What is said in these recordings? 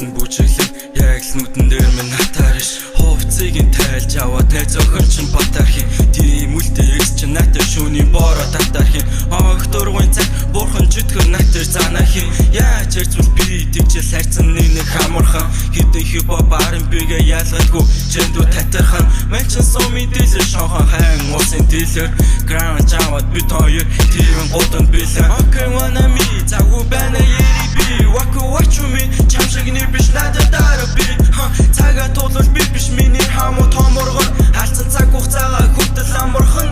байсан бүжиглэн яг л нүдэн дээр минь хатаарш хувцсыг нь тайлж аваад найз охин чинь батархийн тийм үлдээ эрс чинь натар шүүний бороо татархийн ох дургуун цаг бурхан чөтгөр натар занахын яаж хэрцүүл би тэгжэл хайрцан нэг хамархан хэдэн хипхоп R&B-гээ ялгаагүй жэндүү татархан манчин сумын дилэр шохон хайн усын дилэр граунд жаваад бит хоёр тийм гутан билээ окей wanna me загу бана яри би waku what you mean чамшиг нэр биш надад дараа би цагаа туулж би биш миний хамуу томоргон алцсан цаг хугацаагаа хүртэл амархан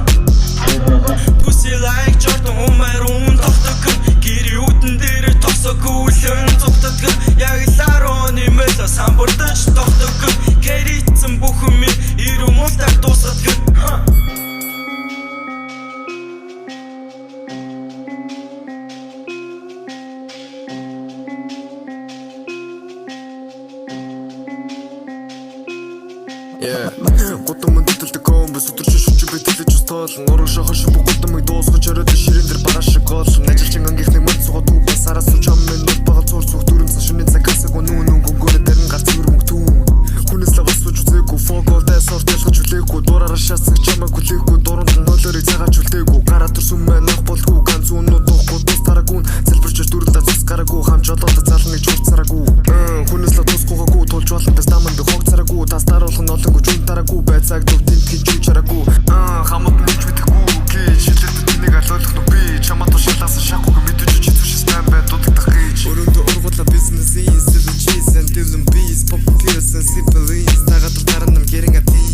pussy like Jordan умарун тогтог гэр үүдэн дээр тосоогүй лэн зүгтдэг яг лароны мэло самбурдаж тогтог кэрицэн бүхэн минь ирүү мултаг дуусгадаг Гутам мөндөлдөг комбос өдөрч шүч битэлж устолон орон шахар шиг гутамыг дуусгаж ороод ширэн дээр бараа шиг голсон ажилчин ангийнхны мод сугаад тупа сараас чам мен нэг багал зур зүг дөрөн цашны цагасаг нүүн гөнгөөр дээр гарц мөрмөг түн хүнээс л басууж үзээгүй фокол дай сорт ялгаж үлээгүй дураараа шаасах чамаг хүлээгүй дуранд нь нөлөөрийг цагаач үлдээгүй гараа төрсөн мэн ах болгүй ганц үннүүд тоохгүй тустараагүй залбирч дүрлээ цус гараагүй хамж олоод залныг чурцараагүй хүнээс л тусгуугаагүй тулж болондас даманд хогцараагүй тастар болгон олонгүй жүн тараагүй байцааг төв тэнтгэж чуучараагүй хамт нэг мэдхгүй гэж шилээд тэнийг алуулах нь би чамаа тушаалаас шахууг мэдэж чи түшс тань бай дутагдах гэж өрөөндөө ургуулла бизнес in seven cheese and dylan bees pop clears and simple is тагаад дараа нам getting a tea